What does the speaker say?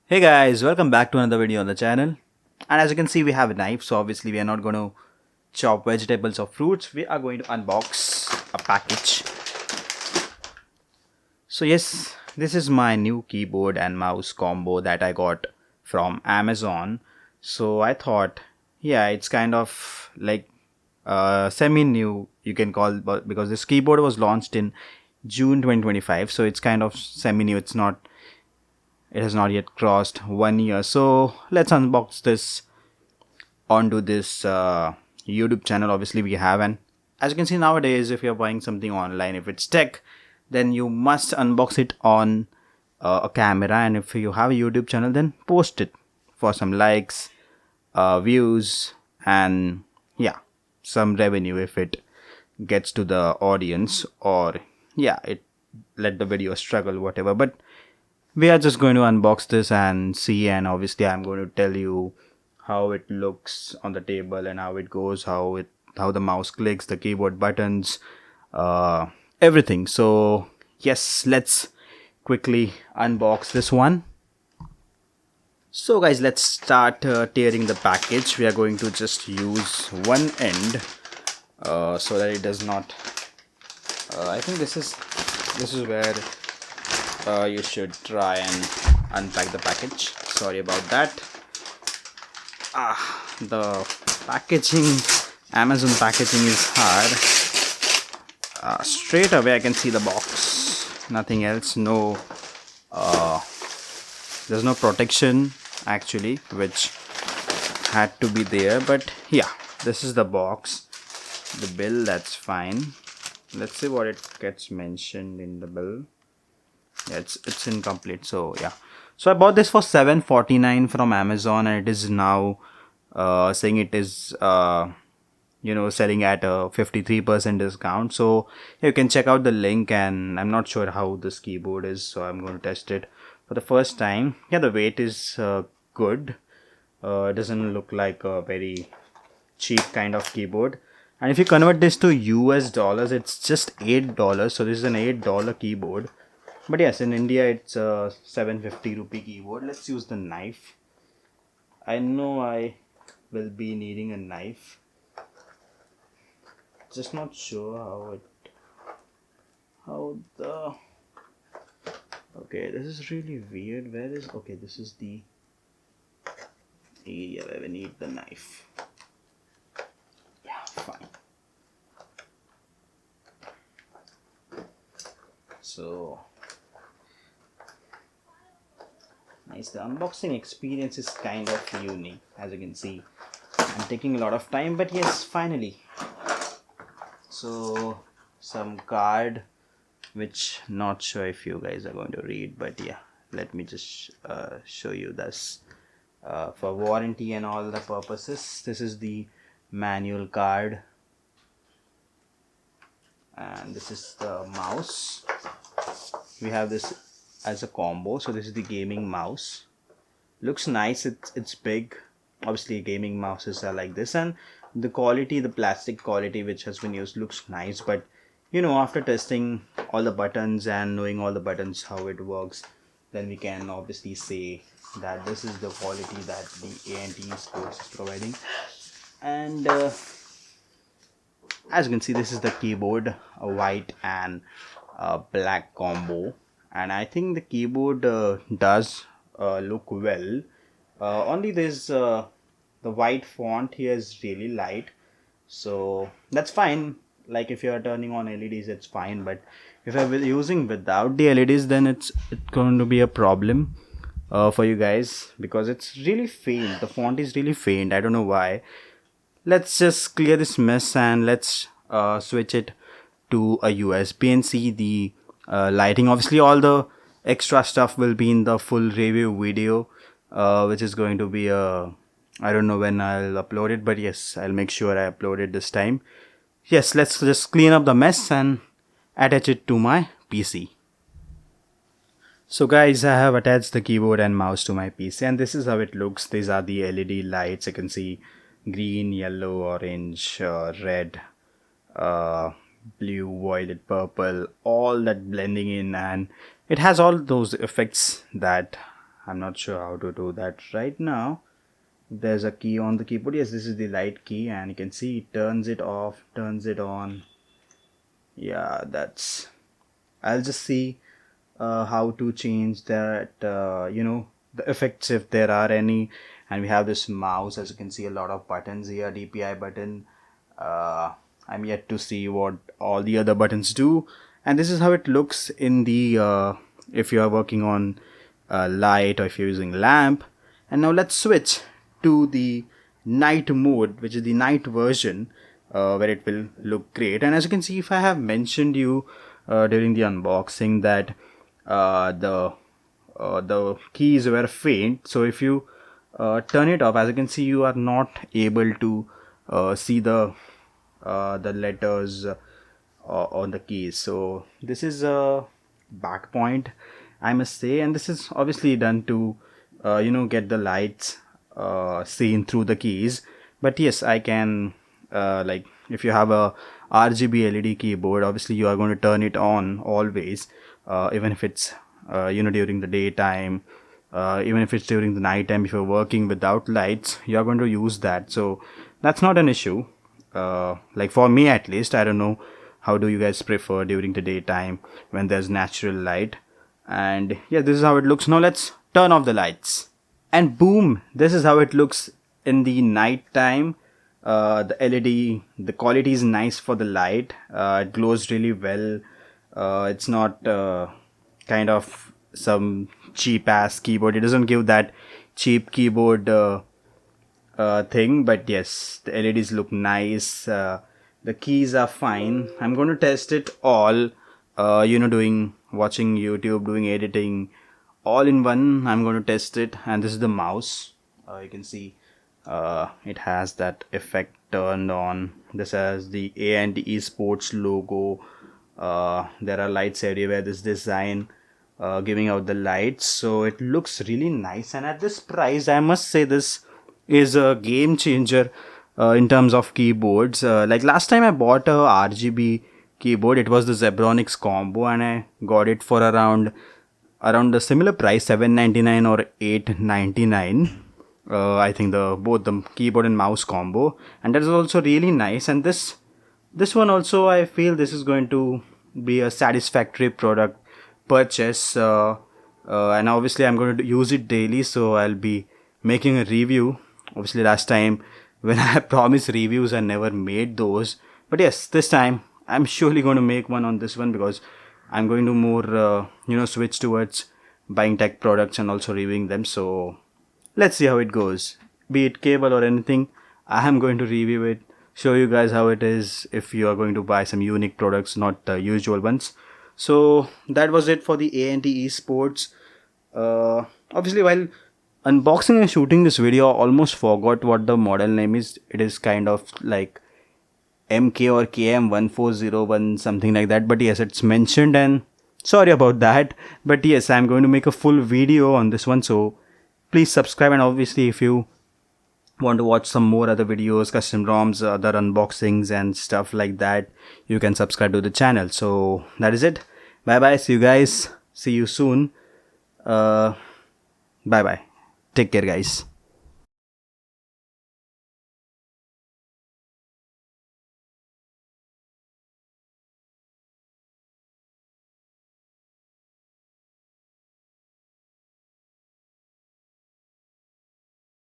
Hey guys, welcome back to another video on the channel. And as you can see, we have a knife, so obviously we are not going to chop vegetables or fruits. We are going to unbox a package. So yes, this is my new keyboard and mouse combo that I got from Amazon. So I thought, yeah, it's kind of like semi-new, you can call, but because this keyboard was launched in June 2025, so it's kind of semi-new. It has not yet crossed 1 year. So let's unbox this onto this YouTube channel. Obviously we have, and as you can see nowadays, if you're buying something online, if it's tech, then you must unbox it on a camera, and if you have a YouTube channel, then post it for some likes, views, and yeah, some revenue if it gets to the audience, or yeah, it let the video struggle, whatever. But we are just going to unbox this and see, and obviously I'm going to tell you how it looks on the table and how it goes, how the mouse clicks, the keyboard buttons, everything. So yes, let's quickly unbox this one. So guys, let's start tearing the package. We are going to just use one end so that it does not I think this is where you should try and unpack the package. Sorry about that. The packaging, Amazon packaging is hard. Straight away I can see the box, nothing else. No, there's no protection actually, which had to be there. But yeah, this is the box, the bill, that's fine. Let's see what it gets mentioned in the bill. Yeah, it's incomplete. So yeah, so I bought this for $7.49 from Amazon, and it is now saying it is selling at a 53% discount. So you can check out the link, and I'm not sure how this keyboard is, so I'm going to test it for the first time. Yeah, the weight is good. It doesn't look like a very cheap kind of keyboard. And if you convert this to US dollars, it's just $8. So this is an $8 keyboard. But yes, in India it's a 750 rupee keyboard. Let's use the knife. I know I will be needing a knife. Just not sure how the okay, this is really weird. Where is okay, this is the area where we need the knife. Yeah, fine. So nice. The unboxing experience is kind of unique. As you can see, I'm taking a lot of time, but yes, finally. So some card, which not sure if you guys are going to read, but yeah, let me just show you this. For warranty and all the purposes, this is the manual card, and this is the mouse. We have this as a combo. So this is the gaming mouse. Looks nice. It's big. Obviously gaming mouses are like this, and the quality, the plastic quality which has been used, looks nice. But after testing all the buttons and knowing all the buttons how it works, then we can obviously say that this is the quality that the ANT Esports is providing. And as you can see, this is the keyboard, a white and black combo, and I think the keyboard does look well. Only this the white font here is really light, so that's fine. Like if you are turning on LEDs, it's fine, but if you're using without the LEDs, then it's going to be a problem for you guys, because it's really faint. The font is really faint. I don't know why. Let's just clear this mess, and let's switch it to a USB and see the lighting. Obviously all the extra stuff will be in the full review video, which is going to be I don't know when I'll upload it, but yes, I'll make sure I upload it this time. Yes, let's just clean up the mess and attach it to my PC. So guys, I have attached the keyboard and mouse to my PC, and this is how it looks. These are the LED lights. You can see green, yellow, orange, red, blue, violet, purple, all that blending in, and it has all those effects that I'm not sure how to do that right now. There's a key on the keyboard. Yes, this is the light key, and you can see it turns it off, turns it on. Yeah, that's, I'll just see how to change that, the effects if there are any. And we have this mouse, as you can see, a lot of buttons here, DPI button. I'm yet to see what all the other buttons do. And this is how it looks in the, if you are working on light, or if you're using lamp. And now let's switch to the night mode, which is the night version, where it will look great. And as you can see, if I have mentioned you during the unboxing that the keys were faint, so if you turn it off, as you can see, you are not able to see the letters on the keys. So this is a back point, I must say, and this is obviously done to get the lights seen through the keys. But yes, I can, like, if you have a RGB LED keyboard, obviously you are going to turn it on always, even if it's during the daytime, even if it's during the night time. If you're working without lights, you're going to use that, so that's not an issue. Like for me at least, I don't know how do you guys prefer during the daytime when there's natural light. And yeah, this is how it looks. Now let's turn off the lights, and boom, this is how it looks in the night time. The LED, the quality is nice for the light. It glows really well. It's not kind of some cheap ass keyboard. It doesn't give that cheap keyboard thing. But yes, the LEDs look nice. The keys are fine. I'm going to test it all, watching YouTube, doing editing, all in one. I'm going to test it. And this is the mouse. You can see it has that effect turned on. This has the Esports logo. There are lights everywhere. This design giving out the lights, so it looks really nice. And at this price, I must say this is a game changer in terms of keyboards. Like last time I bought a RGB keyboard, it was the Zebronics combo, and I got it for around the similar price, $7.99 or $8.99. I think both the keyboard and mouse combo, and that is also really nice. And this one also, I feel this is going to be a satisfactory product purchase, and obviously I'm going to use it daily, so I'll be making a review. Obviously last time when I promised reviews, I never made those, but yes, this time I'm surely going to make one on this one, because I'm going to more switch towards buying tech products and also reviewing them. So let's see how it goes. Be it cable or anything, I am going to review it, show you guys how it is if you are going to buy some unique products, not the usual ones. So that was it for the A&T Esports. Obviously, while unboxing and shooting this video, I almost forgot what the model name is. It is kind of like MK or KM1401, something like that. But yes, it's mentioned, and sorry about that. But yes, I'm going to make a full video on this one, so please subscribe. And obviously, if you want to watch some more other videos, custom ROMs, other unboxings and stuff like that, you can subscribe to the channel. So that is it. Bye bye. See you guys. See you soon. Bye bye. Take care, guys.